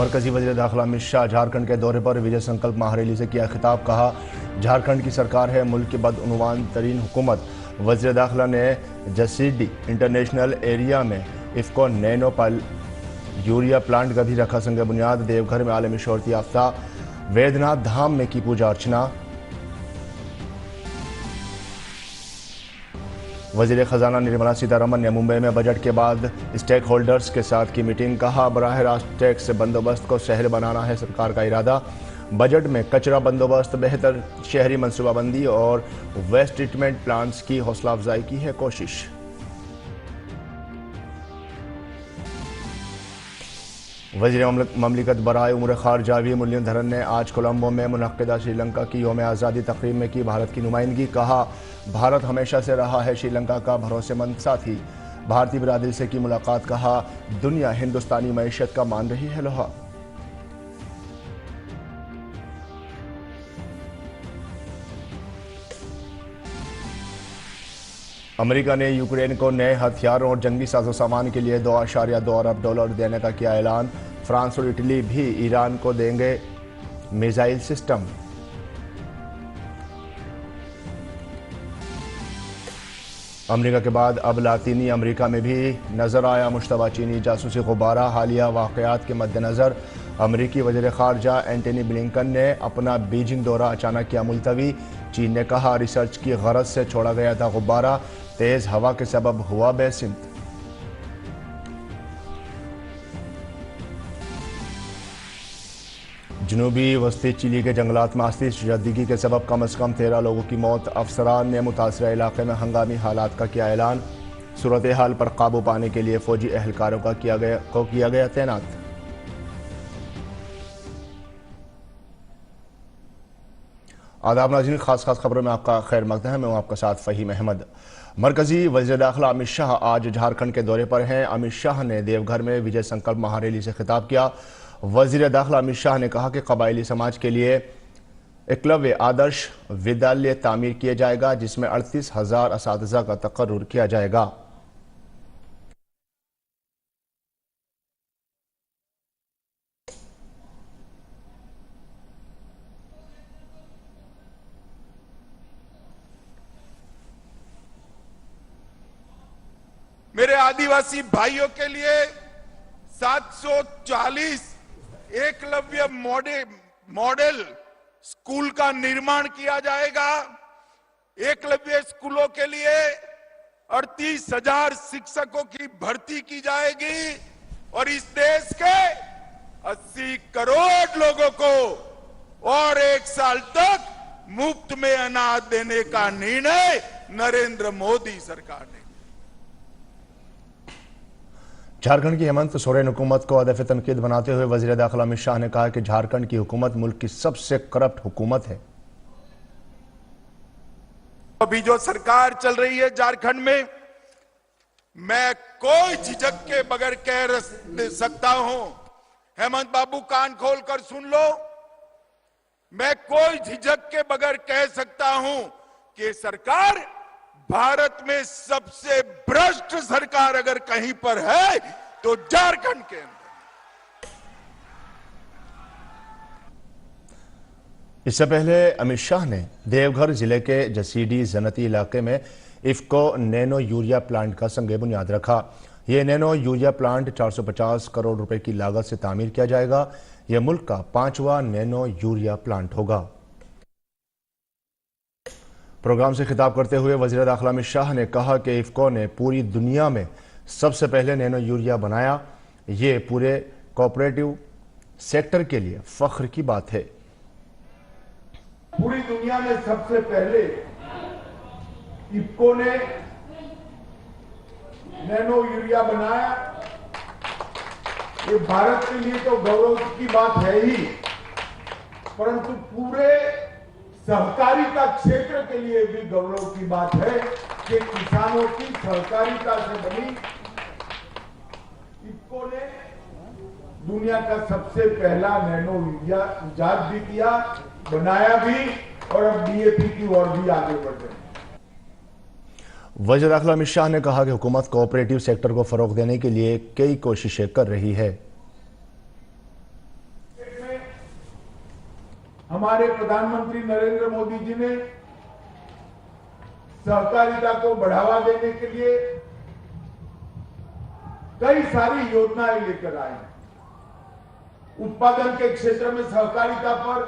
मरकजी वज़ीर दाखिला अमित शाह झारखंड के दौरे पर विजय संकल्प महारैली से किया खिताब। कहा, झारखंड की सरकार है मुल्क की बदउनवान तरीन हुकूमत। वज़ीर दाखिला ने जसीडी इंटरनेशनल एरिया में इफ्को नैनो यूरिया प्लांट का भी रखा संग बुनियाद। देवघर में आलमी शोहरत याफ्ता वैद्यनाथ धाम में की पूजा अर्चना। वज़ीर ख़जाना निर्मला सीतारमन ने मुंबई में बजट के बाद स्टेक होल्डर्स के साथ की मीटिंग। कहा, बराह रास्त टैक्स बंदोबस्त को सहल बनाना है सरकार का इरादा। बजट में कचरा बंदोबस्त, बेहतर शहरी मनसूबाबंदी और वेस्ट ट्रीटमेंट प्लांट्स की हौसला अफजाई की है कोशिश। वज़ीर ममलिकत बराए उमूर खारजा वी मुरलीधरन ने आज कोलंबो में मुनक्किदा श्रीलंका की यौम आज़ादी तकरीब में की भारत की नुमाइंदगी। कहा, भारत हमेशा से रहा है श्रीलंका का भरोसेमंद साथी। भारतीय बिरादरी से की मुलाकात। कहा, दुनिया हिंदुस्तानी मईशत का मान रही है लोहा। अमेरिका ने यूक्रेन को नए हथियारों और जंगी साजो सामान के लिए $2.2 अरब देने का किया ऐलान। फ्रांस और इटली भी ईरान को देंगे मिसाइल सिस्टम। अमेरिका के बाद अब लातीनी अमेरिका में भी नजर आया मुश्तबा चीनी जासूसी गुब्बारा। हालिया वाकयात के मद्देनजर अमेरिकी वज़ीर खारजा एंटनी ब्लिंकन ने अपना बीजिंग दौरा अचानक किया मुलतवी। चीन ने कहा, रिसर्च की गरज से छोड़ा गया था गुब्बारा, तेज हवा के सबब हुआ बेसिमत। जनूबी वस्ती चिली के जंगलात में आस्ती शदीगी के सबब कम से कम 13 लोगों की मौत। अफसरान ने मुतासरा इलाके में हंगामी हालात का किया ऐलान। सूरत हाल पर काबू पाने के लिए फौजी एहलकारों का किया गया तैनात। आदाब नाज़रीन, खास खबरों में आपका खैर मकदम है। मैं हूं आपका साथ फ़हीम अहमद। मरकजी वज़ीर दाखिला अमित शाह आज झारखंड के दौरे पर हैं। अमित शाह ने देवघर में विजय संकल्प महारैली से खिताब किया। वज़ीर दाखिला अमित शाह ने कहा कि कबायली समाज के लिए एकलव्य आदर्श विद्यालय तामीर किया जाएगा, जिसमें 38,000 असातिज़ा का तकर्रुर किया जाएगा। मेरे आदिवासी भाइयों के लिए 740 एकलव्य मॉडल स्कूल का निर्माण किया जाएगा। एकलव्य स्कूलों के लिए 38,000 शिक्षकों की भर्ती की जाएगी और इस देश के 80 करोड़ लोगों को और 1 साल तक मुफ्त में अनाज देने का निर्णय नरेंद्र मोदी सरकार ने। झारखंड की हेमंत सोरेन हुकूमत को हदफ तनकीद बनाते हुए वज़ीर दाखिला अमित शाह ने कहा कि झारखंड की हुकूमत मुल्क की सबसे करप्ट हुकूमत है। अभी जो सरकार चल रही है झारखंड में, मैं कोई झिझक के बगैर कह सकता हूं, हेमंत बाबू कान खोलकर सुन लो, मैं कोई झिझक के बगैर कह सकता हूं कि सरकार भारत में सबसे भ्रष्ट सरकार अगर कहीं पर है तो झारखंड के अंदर। इससे पहले अमित शाह ने देवघर जिले के जसीडी जन्नती इलाके में इफ्को नैनो यूरिया प्लांट का संग बुनियाद रखा। यह नैनो यूरिया प्लांट 450 करोड़ रुपए की लागत से तामीर किया जाएगा। यह मुल्क का 5वां नैनो यूरिया प्लांट होगा। प्रोग्राम से खिताब करते हुए वज़ीर दाखिला अमित शाह ने कहा कि इफ्को ने पूरी दुनिया में सबसे पहले नैनो यूरिया बनाया। ये पूरे कोऑपरेटिव सेक्टर के लिए फख्र की बात है। पूरी दुनिया में सबसे पहले इफ्को ने नैनो यूरिया बनाया। ये भारत के लिए तो गौरव की बात है ही, परंतु पूरे सहकारिता क्षेत्र के लिए भी गौरव की बात है कि किसानों की सहकारिता से बनी इफ्को ने दुनिया का सबसे पहला नैनो यूरिया इजाद भी किया, बनाया भी और अब डीएपी की ओर भी आगे बढ़ रहे हैं। वज़ीर दाखिला अमित शाह ने कहा कि हुकूमत कोऑपरेटिव सेक्टर को फरोग देने के लिए कई कोशिशें कर रही है। हमारे प्रधानमंत्री नरेंद्र मोदी जी ने सहकारिता को बढ़ावा देने के लिए कई सारी योजनाएं लेकर आए हैं। उत्पादन के क्षेत्र में सहकारिता पर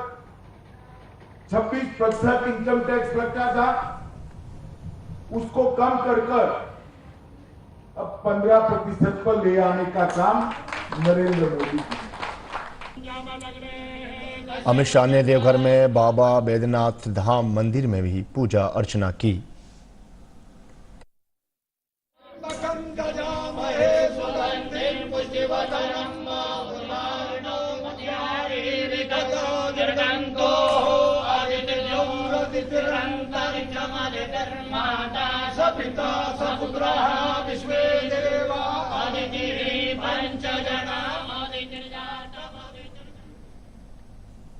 26% इनकम टैक्स लगता था, उसको कम कर अब 15% पर ले आने का काम नरेंद्र मोदी जी। अमित शाह ने देवघर में बाबा बैद्यनाथ धाम मंदिर में भी पूजा अर्चना की।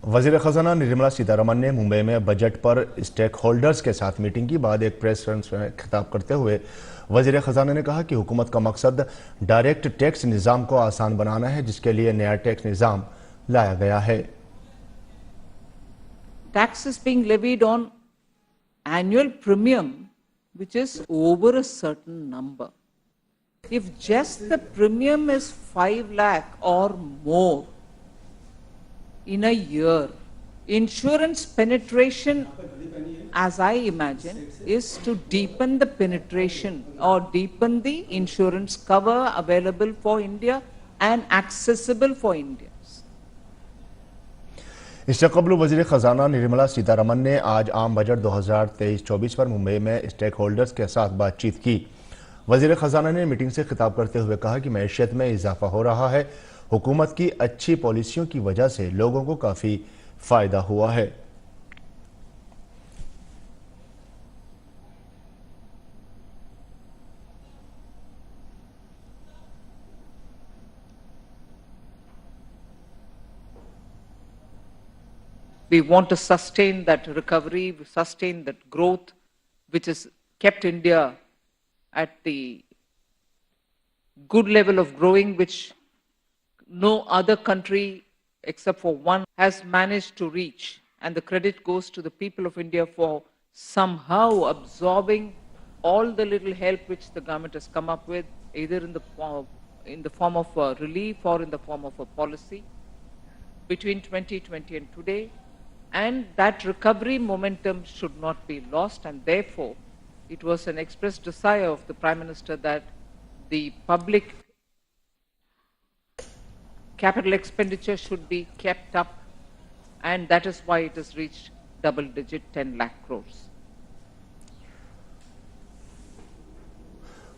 वजीर खजाना निर्मला सीतारमण ने मुंबई में बजट पर स्टेक होल्डर्स के साथ मीटिंग की बाद एक प्रेस कॉन्फ्रेंस में खिताब करते हुए वजीर खजाना ने कहा कि हुकूमत का मकसद डायरेक्ट टैक्स निज़ाम को आसान बनाना है, जिसके लिए नया टैक्स निज़ाम लाया गया है। Tax is being levied on annual premium which is over a certain number. If just the premium is 5 lakh or more in a year, insurance penetration, as I imagine, is to deepen the penetration or deepen the insurance cover available for India and accessible for Indians. इससे कबल वजीर खजाना निर्मला सीतारमण ने आज आम budget 2023-24 पर मुंबई में stake holders के साथ बातचीत की। वजीर खजाना ने मीटिंग से खिताब करते हुए कहा कि मैशियत में इजाफा हो रहा है, हुकूमत की अच्छी पॉलिसियों की वजह से लोगों को काफी फायदा हुआ है। We want to sustain that recovery, sustain that growth, which has kept India at the good level of growing, which no other country except for one has managed to reach. And the credit goes to the people of India for somehow absorbing all the little help which the government has come up with, either in the form of relief or in the form of a policy between 2020 and today. And that recovery momentum should not be lost, and therefore it was an express desire of the Prime Minister that the public capital expenditure should be kept up, and that is why it has reached double digit 10 lakh crores.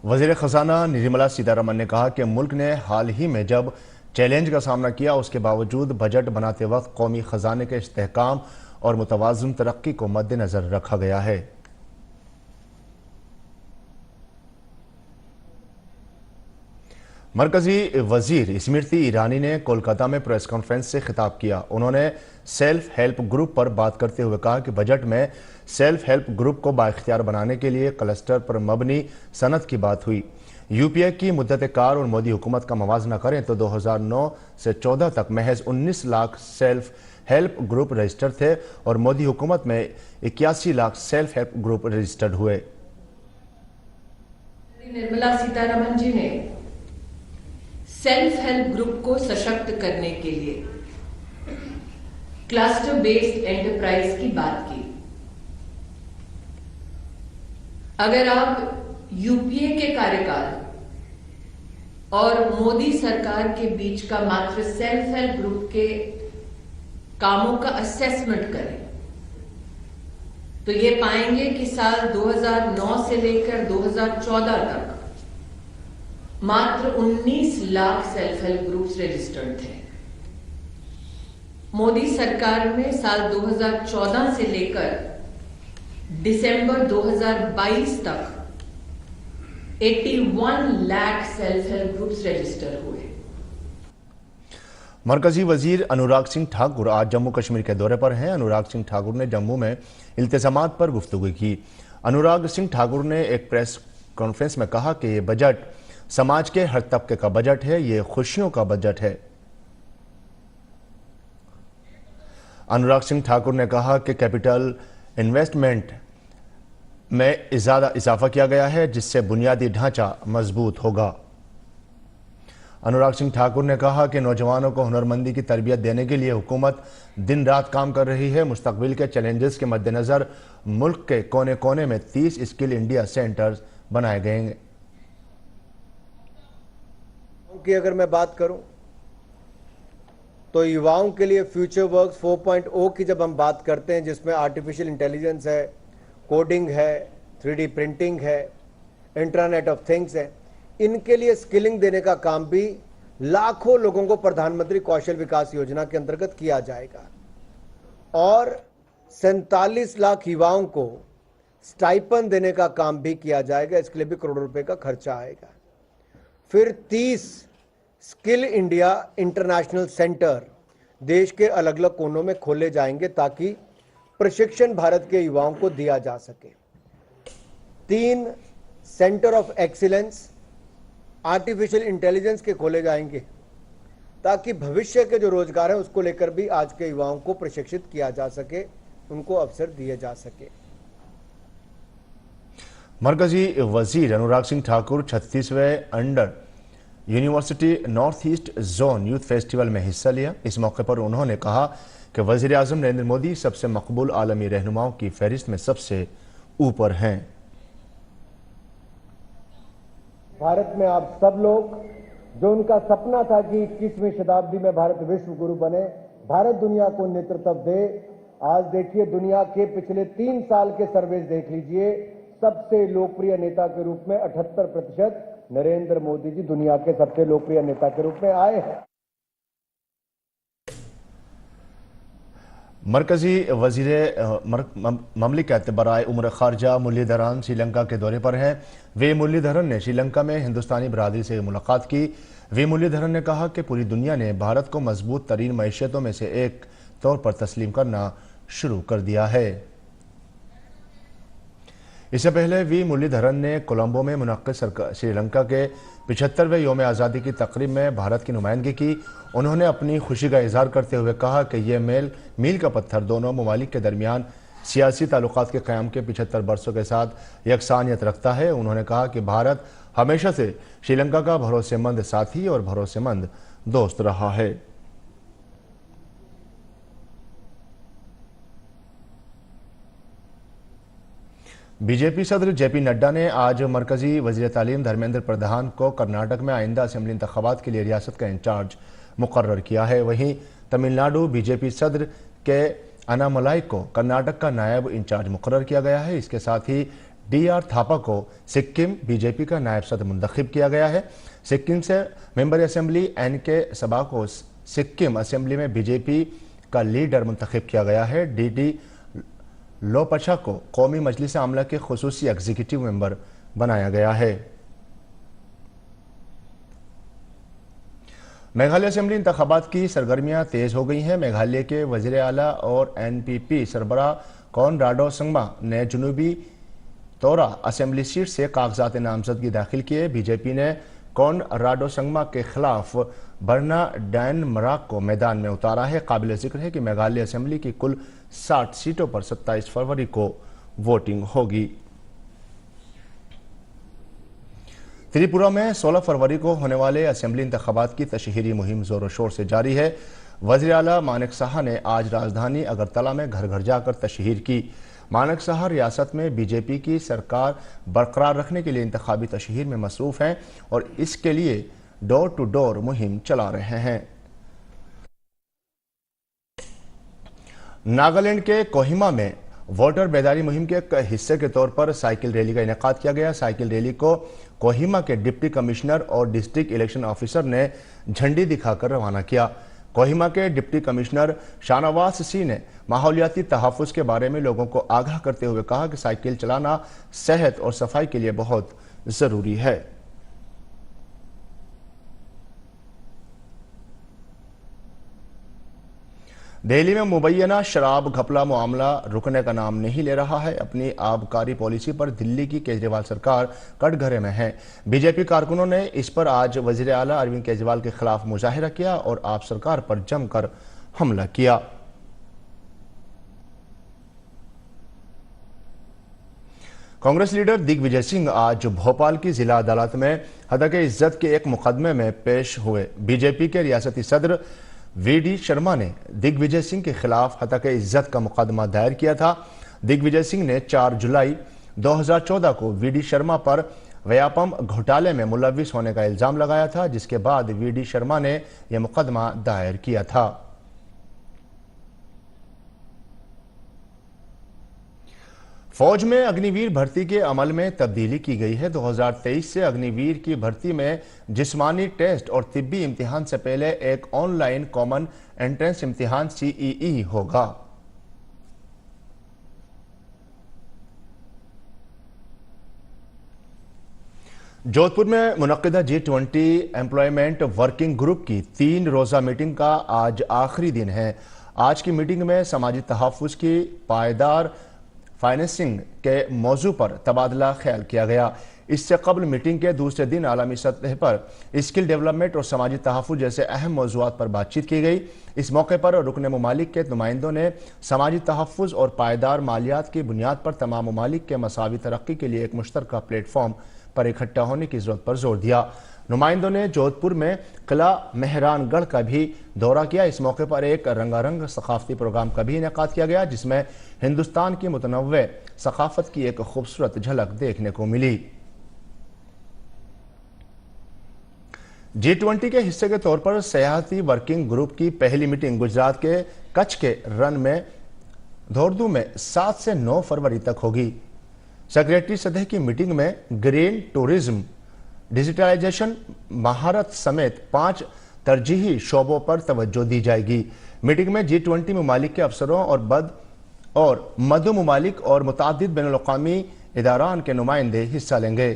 वजीर खजाना निर्मला सीतारमण ने कहा कि मुल्क ने हाल ही में जब challenge का सामना किया, उसके बावजूद बजट बनाते वक्त कौमी खजाने के इस्तेहकाम और मुतवाज़िन तरक्की को मद्देनजर रखा गया है। मरकजी वजीर स्मृति ईरानी ने कोलकाता में प्रेस कॉन्फ्रेंस से खिताब किया। उन्होंने सेल्फ हेल्प ग्रुप पर बात करते हुए कहा कि बजट में सेल्फ हेल्प ग्रुप को बाइख्तियार बनाने के लिए क्लस्टर पर मबनी सनत की बात हुई। यूपीए की मुद्दत कार और मोदी हुकूमत का मवाजना करें तो 2009 से 14 तक महज 19 lakh self help group register थे और मोदी हुकूमत में 81 lakh self help group registered हुए। निर्मला सीतारमण जी ने सेल्फ हेल्प ग्रुप को सशक्त करने के लिए क्लस्टर बेस्ड एंटरप्राइज की बात की। अगर आप यूपीए के कार्यकाल और मोदी सरकार के बीच का मात्र सेल्फ हेल्प ग्रुप के कामों का असेसमेंट करें तो ये पाएंगे कि साल 2009 से लेकर 2014 तक मात्र 19 lakh self help groups registered थे। मोदी सरकार में साल 2014 से लेकर दिसंबर 2022 तक 81 lakh self help groups register हुए। मरकजी वजीर अनुराग सिंह ठाकुर आज जम्मू कश्मीर के दौरे पर हैं। अनुराग सिंह ठाकुर ने जम्मू में इल्तिजामात पर गुफ्तगू की। अनुराग सिंह ठाकुर ने एक प्रेस कॉन्फ्रेंस में कहा कि ये बजट समाज के हर तबके का बजट है, ये खुशियों का बजट है। अनुराग सिंह ठाकुर ने कहा कि कैपिटल इन्वेस्टमेंट में ज़्यादा इजाफा किया गया है, जिससे बुनियादी ढांचा मजबूत होगा। अनुराग सिंह ठाकुर ने कहा कि नौजवानों को हुनरमंदी की तरबियत देने के लिए हुकूमत दिन रात काम कर रही है। मुस्तकबिल के चैलेंजेस के मद्देनज़र मुल्क के कोने कोने में 30 स्किल इंडिया सेंटर्स बनाए गए हैं। की अगर मैं बात करूं तो युवाओं के लिए फ्यूचर वर्क्स 4.0 की जब हम बात करते हैं, जिसमें आर्टिफिशियल इंटेलिजेंस है, कोडिंग है, 3D प्रिंटिंग है, इंटरनेट ऑफ थिंग्स है, इनके लिए स्किलिंग देने का काम भी लाखों लोगों को प्रधानमंत्री कौशल विकास योजना के अंतर्गत किया जाएगा और 47 लाख युवाओं को स्टाइपेंड देने का काम भी किया जाएगा। इसके लिए भी करोड़ों रुपए का खर्चा आएगा। फिर 30 स्किल इंडिया इंटरनेशनल सेंटर देश के अलग अलग कोनों में खोले जाएंगे ताकि प्रशिक्षण भारत के युवाओं को दिया जा सके। 3 centre of excellence artificial intelligence के खोले जाएंगे ताकि भविष्य के जो रोजगार है उसको लेकर भी आज के युवाओं को प्रशिक्षित किया जा सके, उनको अवसर दिए जा सके। मरकजी वजीर अनुराग सिंह ठाकुर 36वें inter university north east zone youth festival में हिस्सा लिया। इस मौके पर उन्होंने कहा कि वजीर आजम नरेंद्र मोदी सबसे मकबूल आलमी रहनुमाओं की फहरिस्त में सबसे ऊपर हैं। भारत में आप सब लोग जो उनका सपना था कि 21वीं शताब्दी में भारत विश्व गुरु बने, भारत दुनिया को नेतृत्व दे, आज देखिए दुनिया के पिछले 3 साल के सर्वे देख लीजिए, सबसे लोकप्रिय नेता के रूप में 78% नरेंद्र मोदी जी दुनिया के सबसे लोकप्रिय नेता के रूप में आए हैं। मरकजी वजीर ममलिकत बराए उम्र खारजा मुरलीधरन श्रीलंका के दौरे पर हैं। वे मुरलीधरन ने श्रीलंका में हिंदुस्तानी बरादरी से मुलाकात की। वे मुरलीधरन ने कहा कि पूरी दुनिया ने भारत को मजबूत तरीन मैशियतों में से एक तौर पर तस्लीम करना शुरू कर दिया है। इससे पहले वी मुरलीधरन ने कोलंबो में मुनक्किद श्रीलंका के 75वें योम आज़ादी की तकरीब में भारत की नुमाइंदगी की। उन्होंने अपनी खुशी का इजहार करते हुए कहा कि यह मील का पत्थर दोनों ममालिक के दरमियान सियासी ताल्लुकात के क़याम के 75 बरसों के साथ यकसानियत रखता है। उन्होंने कहा कि भारत हमेशा से श्रीलंका का भरोसेमंद साथी और भरोसेमंद दोस्त रहा है। बीजेपी सदर जेपी नड्डा ने आज मरकजी वजीर तालीम धर्मेंद्र प्रधान को कर्नाटक में आइंदा असेंबली इंतखाबात के लिए रियासत का इंचार्ज मुकर्रर किया है। वहीं तमिलनाडु बीजेपी सदर के अनामलाई को कर्नाटक का नायब इंचार्ज मुकर्रर किया गया है। इसके साथ ही DR थापा को सिक्किम बीजेपी का नायब सदर मुंतखब किया गया है। सिक्किम से मेंबर असेंबली NK सबा को सिक्किम असेंबली में बीजेपी का लीडर मुंतखब किया गया है। DD लोपछा को कौमी मजलिस आमला के खुसूसी एग्जीक्यूटिव मेंबर बनाया गया है। मेघालय असेंबली इंतखाबात की सरगर्मियां तेज हो गई हैं। मेघालय के वजीर आला और NPP सरबराह कॉनराडो संगमा ने जुनूबी तोरा असेंबली सीट से कागजात नामजदगी दाखिल किए। बीजेपी ने कॉनराडो संगमा के खिलाफ बर्ना डैन मराक को मैदान में उतारा है। काबिल जिक्र है कि मेघालय असेंबली की कुल 60 सीटों पर 27 फरवरी को वोटिंग होगी। त्रिपुरा में 16 फरवरी को होने वाले असेंबली इंतखाबात की तशहीरी मुहिम जोरों शोर से जारी है। वज़ीर आला मानेक साहा ने आज राजधानी अगरतला में घर घर जाकर तशहीर की। मानेक साहा रियासत में बीजेपी की सरकार बरकरार रखने के लिए इंतखाबी तशहीर में मसरूफ हैं और इसके लिए डोर टू डोर मुहिम चला रहे हैं। नागालैंड के कोहिमा में वोटर बेदारी मुहिम के एक हिस्से के तौर पर साइकिल रैली का इनेकाद किया गया। साइकिल रैली को कोहिमा के डिप्टी कमिश्नर और डिस्ट्रिक्ट इलेक्शन ऑफिसर ने झंडी दिखाकर रवाना किया। कोहिमा के डिप्टी कमिश्नर शाहनवाज सिंह ने माहौलियाती तहफ़्फ़ुज़ के बारे में लोगों को आगाह करते हुए कहा कि साइकिल चलाना सेहत और सफाई के लिए बहुत ज़रूरी है। दिल्ली में मुबैना शराब घपला मामला रुकने का नाम नहीं ले रहा है। अपनी आबकारी पॉलिसी पर दिल्ली की केजरीवाल सरकार कटघरे में है। बीजेपी कारकुनों ने इस पर आज वजीर आला अरविंद केजरीवाल के खिलाफ मुजाहिरा किया और आप सरकार पर जमकर हमला किया। कांग्रेस लीडर दिग्विजय सिंह आज भोपाल की जिला अदालत में हत्या इज्जत के एक मुकदमे में पेश हुए। बीजेपी के रियासती सदर वीडी शर्मा ने दिग्विजय सिंह के खिलाफ हत्या इज्जत का मुकदमा दायर किया था। दिग्विजय सिंह ने 4 जुलाई 2014 को वीडी शर्मा पर व्यापम घोटाले में मुलविस होने का इल्जाम लगाया था, जिसके बाद वीडी शर्मा ने यह मुकदमा दायर किया था। फौज में अग्निवीर भर्ती के अमल में तब्दीली की गई है। 2023 से अग्निवीर की भर्ती में जिस्मानी टेस्ट और तिब्बी इम्तिहान से पहले एक ऑनलाइन कॉमन एंट्रेंस इम्तिहान CEE होगा। जोधपुर में मुनक्किदा G20 एम्प्लॉयमेंट वर्किंग ग्रुप की 3 रोजा मीटिंग का आज आखिरी दिन है। आज की मीटिंग में समाजी तहफ़्फ़ुज़ की पायदार फाइनेंसिंग के मौजू पर तबादला ख्याल किया गया। इससे कबल मीटिंग के दूसरे दिन आलमी सतह पर स्किल डेवलपमेंट और समाजी तहफ़्फ़ुज़ जैसे अहम मौज़ूआत पर बातचीत की गई। इस मौके पर रुकन ममालिक के नुमाइंदों ने समाजी तहफ़्फ़ुज़ और पायदार मालियात की बुनियाद पर तमाम ममालिक के मसावी तरक्की के लिए एक मुश्तरका प्लेटफॉर्म पर इकट्ठा होने की जरूरत पर जोर दिया। नुमाइंदों ने जोधपुर में किला मेहरानगढ़ का भी दौरा किया। इस मौके पर एक रंगारंग सकाफती प्रोग्राम का भी इनेकाद किया गया, जिसमें हिंदुस्तान की मुतनव्वे सकाफत की एक खूबसूरत झलक देखने को मिली। G20 के हिस्से के तौर पर सयाहती वर्किंग ग्रुप की पहली मीटिंग गुजरात के कच्छ के रन में धोरदू में 7 से 9 फरवरी तक होगी। सेक्रेटरी सतह की मीटिंग में ग्रीन टूरिज्म, डिजिटलाइजेशन, महारत समेत 5 तरजीही शोबों पर तवज्जो दी जाएगी। मीटिंग में G20 ममालिक के अफसरों और मधु ममालिक और मुतादिद बैनुल-अक़वामी इदारान के नुमाइंदे हिस्सा लेंगे।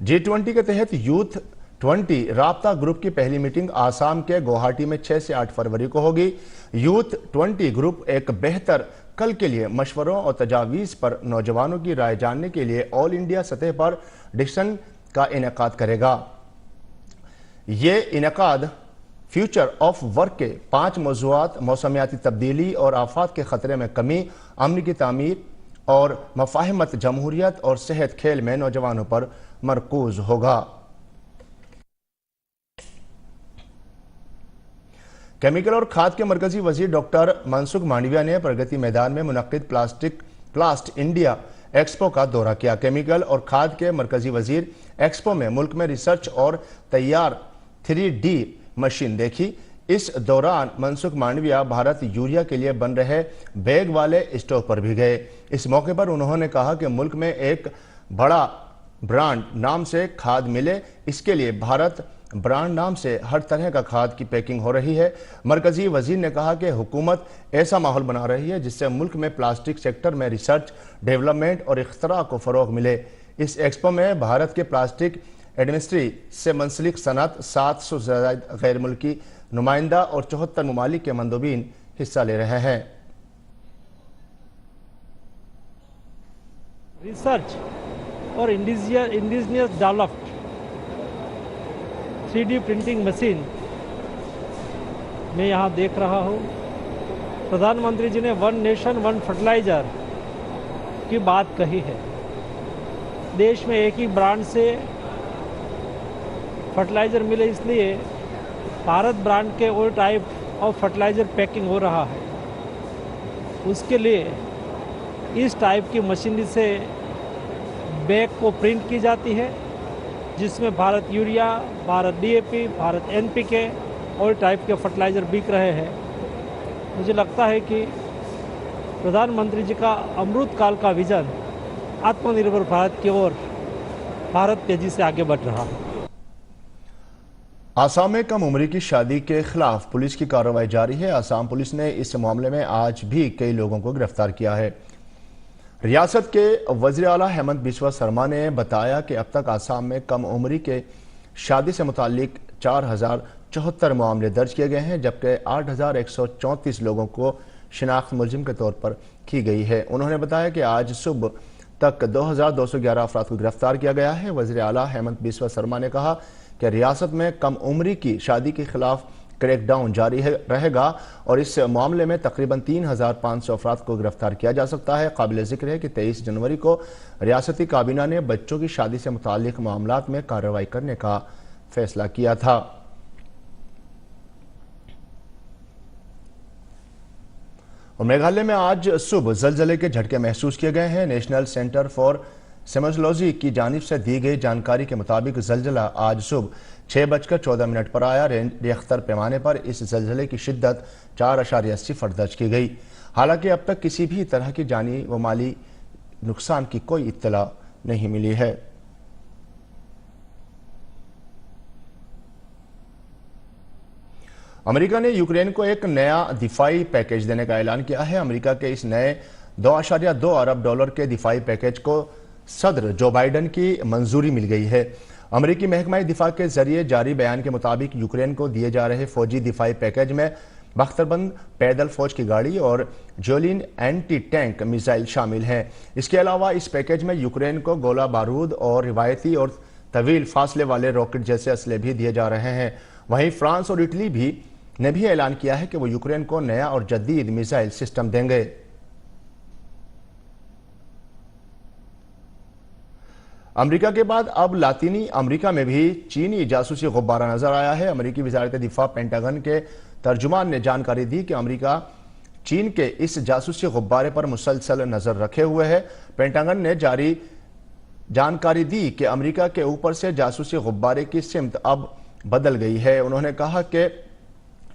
G20 के तहत यूथ 20 राब्ता ग्रुप की पहली मीटिंग आसाम के गुवाहाटी में 6 से 8 फरवरी को होगी। यूथ 20 ग्रुप एक बेहतर कल के लिए मशवरों और तजावीज़ पर नौजवानों की राय जानने के लिए ऑल इंडिया सतह पर डिस्कशन का इनेकाद करेगा। ये इनेकाद फ्यूचर ऑफ वर्क के 5 मौज़ूआत, मौसमियाती तब्दीली और आफात के खतरे में कमी, अमन की तामीर और मफाहिमत, जमहूरियत और सेहत खेल में नौजवानों पर मरकूज होगा। केमिकल और खाद के मरकजी वजीर डॉक्टर मनसुख मांडविया ने प्रगति मैदान में मुनक्किद प्लास्ट इंडिया एक्सपो का दौरा किया। केमिकल और खाद के मरकजी वजीर एक्सपो में मुल्क में रिसर्च और तैयार 3D मशीन देखी। इस दौरान मनसुख मांडविया भारत यूरिया के लिए बन रहे बैग वाले स्टोव पर भी गए। इस मौके पर उन्होंने कहा कि मुल्क में एक बड़ा ब्रांड नाम से खाद मिले, इसके लिए भारत ब्रांड नाम से हर तरह का खाद की पैकिंग हो रही है। मरकजी वजीर ने कहा कि हुकूमत ऐसा माहौल बना रही है जिससे मुल्क में प्लास्टिक सेक्टर में रिसर्च, डेवलपमेंट और इख्तरा को फरोग मिले। इस एक्सपो में भारत के प्लास्टिक इंडस्ट्री से मुंसलिक सनत 700 से ज़्यादा गैर मुल्की नुमाइंदा और 74 ममालिक के मंदोबीन हिस्सा ले रहे हैं। रिसर्च और indigenous developed 3D printing machine मैं यहाँ देख रहा हूँ। प्रधानमंत्री जी ने 1 नेशन 1 फर्टिलाइज़र की बात कही है। देश में एक ही ब्रांड से फर्टिलाइज़र मिले, इसलिए भारत ब्रांड के वो टाइप ऑफ फर्टिलाइज़र पैकिंग हो रहा है। उसके लिए इस टाइप की मशीनरी से बैग को प्रिंट की जाती है, जिसमें Bharat urea, Bharat DAP, Bharat NPK और टाइप के फर्टिलाइज़र बिक रहे हैं। मुझे लगता है कि प्रधानमंत्री जी का अमृत काल का विजन आत्मनिर्भर भारत की ओर भारत तेजी से आगे बढ़ रहा है। आसाम में कम उम्री की शादी के खिलाफ पुलिस की कार्रवाई जारी है। आसाम पुलिस ने इस मामले में आज भी कई लोगों को गिरफ्तार किया है। रियासत के वज़ीर आला हेमंत बिस्वा शर्मा ने बताया कि अब तक आसाम में कम उम्री के शादी से मुताल्लिक 4074 मामले दर्ज किए गए हैं, जबकि 8134 लोगों को शिनाख्त मुलजिम के तौर पर की गई है। उन्होंने बताया कि आज सुबह तक 2211 अफराद को गिरफ्तार किया गया है। वज़ीर आला हेमंत बिस्वा शर्मा ने कहा कि रियासत में कम उम्री की शादी के खिलाफ क्रैकडाउन जारी रहेगा और इस मामले में तकरीबन 3,500 अफराद को गिरफ्तार किया जा सकता है। काबिल जिक्र है कि 23 जनवरी को रियासती काबीना ने बच्चों की शादी से मुताल्लिक मामलात में कार्रवाई करने का फैसला किया था। और मेघालय में आज सुबह जलजले के झटके महसूस किए गए हैं। नेशनल सेंटर फॉर सेमोलॉजी की जानिब से दी गई जानकारी के मुताबिक जलजला आज सुबह 6:14 पर आया। रिख्तर पैमाने पर इस जलजले की शिद्दत 4.0 दर्ज की गई। हालांकि अब तक किसी भी तरह की जानी व माली नुकसान की कोई इत्तला नहीं मिली है। अमेरिका ने यूक्रेन को एक नया दिफाई पैकेज देने का ऐलान किया है। अमेरिका के इस नए $2.2 अरब के दिफाई पैकेज को सदर जो बाइडन की मंजूरी मिल गई है। अमेरिकी महकमा दिफा के जरिए जारी बयान के मुताबिक यूक्रेन को दिए जा रहे फौजी दिफाई पैकेज में बख्तरबंद पैदल फौज की गाड़ी और जोलिन एंटी टैंक मिसाइल शामिल हैं। इसके अलावा इस पैकेज में यूक्रेन को गोला बारूद और रिवायती और तवील फासले वाले रॉकेट जैसे असले भी दिए जा रहे हैं। वहीं फ्रांस और इटली ने भी ऐलान किया है कि वो यूक्रेन को नया और जदीद मिसाइल सिस्टम देंगे। अमेरिका के बाद अब लातीनी अमेरिका में भी चीनी जासूसी गुब्बारा नजर आया है। अमेरिकी वजारत दिफा पेंटागन के तर्जुमान ने जानकारी दी कि अमेरिका चीन के इस जासूसी गुब्बारे पर मुसलसल नजर रखे हुए है। पेंटागन ने जारी जानकारी दी कि अमेरिका के ऊपर से जासूसी गुब्बारे की सिमत अब बदल गई है। उन्होंने कहा कि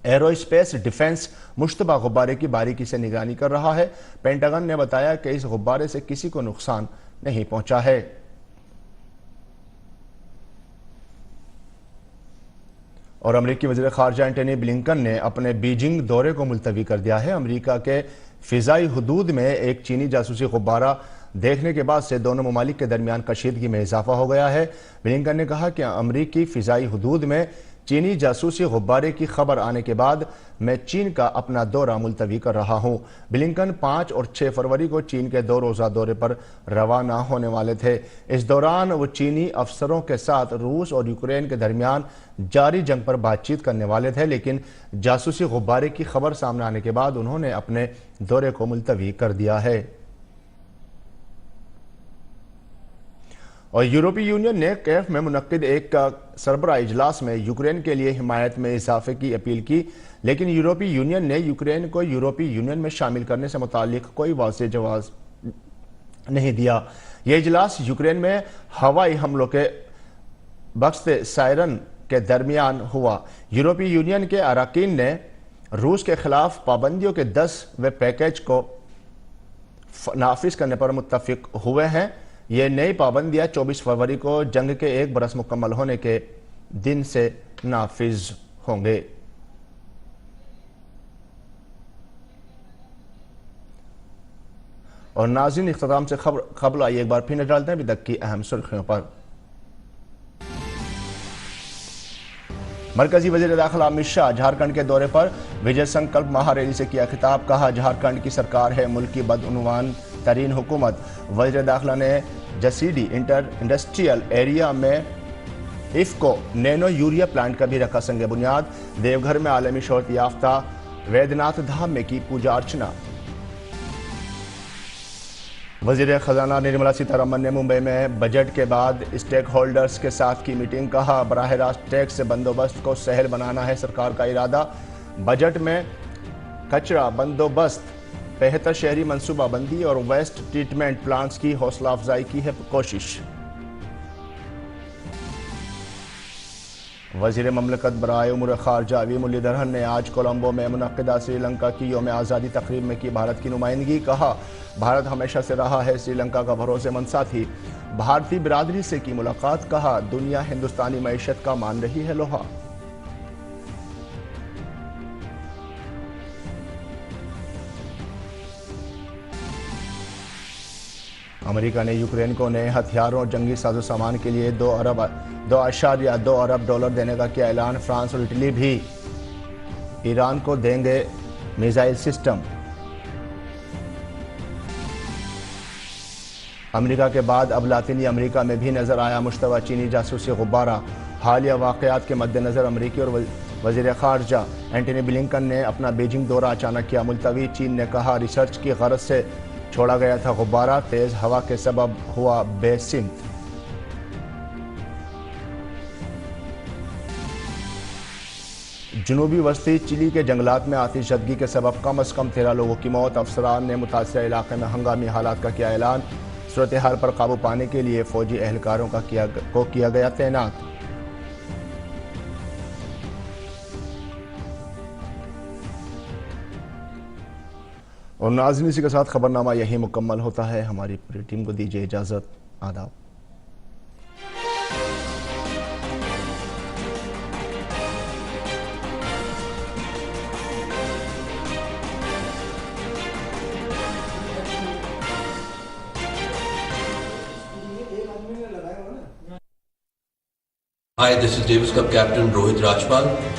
एरोस्पेस डिफेंस मुश्तबा गुब्बारे की बारीकी से निगरानी कर रहा है। पेंटागन ने बताया कि इस गुब्बारे से किसी को नुकसान नहीं पहुंचा है। और अमेरिकी वज़ीर ख़ारजा एंटनी ब्लिंकन ने अपने बीजिंग दौरे को मुलतवी कर दिया है। अमेरिका के फ़िज़ाई हुदूद में एक चीनी जासूसी गुब्बारा देखने के बाद से दोनों ममालिक के दरमियान कशीदगी में इजाफा हो गया है। ब्लिंकन ने कहा कि अमेरिकी फ़िज़ाई हुदूद में चीनी जासूसी गुब्बारे की खबर आने के बाद मैं चीन का अपना दौरा मुलतवी कर रहा हूं। ब्लिंकन 5 और 6 फरवरी को चीन के 2 रोज़ा दौरे पर रवाना होने वाले थे। इस दौरान वो चीनी अफसरों के साथ रूस और यूक्रेन के दरमियान जारी जंग पर बातचीत करने वाले थे, लेकिन जासूसी गुब्बारे की खबर सामने आने के बाद उन्होंने अपने दौरे को मुलतवी कर दिया है। और यूरोपीय यूनियन ने कैफ में मुनक्किद एक सरबराह इजलास में यूक्रेन के लिए हिमायत में इजाफे की अपील की, लेकिन यूरोपीय यूनियन ने यूक्रेन को यूरोपीय यूनियन में शामिल करने से मुतालिक कोई वाज़ेह जवाब नहीं दिया। यह इजलास यूक्रेन में हवाई हमलों के बख्शे सायरन के दरमियान हुआ। यूरोपीय यूनियन के अरकान ने रूस के खिलाफ पाबंदियों के 10वें पैकेज को नाफिज करने पर मुत्तफिक हुए हैं। ये नई पाबंदियां 24 फरवरी को जंग के 1 बरस मुकम्मल होने के दिन से नाफिज होंगे। और नाज़रीन, इख्तिताम से खबर आई एक बार फिर नजर डालते हैं अभी तक की अहम सुर्खियों पर। मरकजी वज़ीर दाखिला अमित शाह झारखंड के दौरे पर विजय संकल्प महारैली से किया खिताब। कहा, झारखंड की सरकार है मुल्क की बदउनवान तरीन हुकूमत। वज़ीर दाखिला ने जसीडी इंडस्ट्रियल एरिया में इफ्को नैनो यूरिया प्लांट का भी रखा संग बुनियाद। देवघर में आलमी शोहरत याफ्ता वैद्यनाथ धाम में की पूजा अर्चना। वज़ीर खजाना निर्मला सीतारमन ने मुंबई में बजट के बाद स्टेक होल्डर्स के साथ की मीटिंग। कहा, बराह रास्त टैक्स से बंदोबस्त को सहल बनाना है सरकार का इरादा। बजट में कचरा बंदोबस्त, बेहतर शहरी मनसूबाबंदी और वेस्ट ट्रीटमेंट प्लांट्स की हौसला अफजाई की है कोशिश। वज़ीर ममलकत बराए उमूर खारजा वी मुरलीधरन ने आज कोलंबो में मुनक्किदा श्रीलंका की यौम आज़ादी तकरीब में की भारत की नुमाइंदगी। कहा, भारत हमेशा से रहा है श्रीलंका का भरोसेमंद साथी। भारतीय बिरादरी से की मुलाकात। कहा, दुनिया हिंदुस्तानी मईशत का मान रही है लोहा। अमेरिका ने यूक्रेन को नए हथियारों और जंगी साजो सामान के लिए $2.2 अरब देने का किया ऐलान। फ्रांस और इटली भी ईरान को देंगे मिसाइल सिस्टम। अमेरिका के बाद अब लातीनी अमेरिका में भी नजर आया मुश्तबा चीनी जासूसी गुब्बारा। हालिया वाकयात के मद्देनजर अमेरिकी और वज़ीर ख़ारजा एंटनी ब्लिंकन ने अपना बीजिंग दौरा अचानक किया मुलतवी। चीन ने कहा रिसर्च की गरज से छोड़ा गया था गुब्बारा, तेज़ हवा के सबब हुआ बेसिमत। जनूबी वस्ती चिली के जंगलात में आतिशज़दगी के सबब कम अज़ कम 13 लोगों की मौत। अफसरान ने मुतासरा इलाके में हंगामी हालात का किया ऐलान। सूरत हाल पर काबू पाने के लिए फौजी एहलकारों को किया गया तैनात। और नाज़रीन, इसी के साथ खबरनामा यही मुकम्मल होता है। हमारी पूरी टीम को दीजिए इजाज़त। आदाब। Hi, this is Davis Cup captain Rohit Rajpal.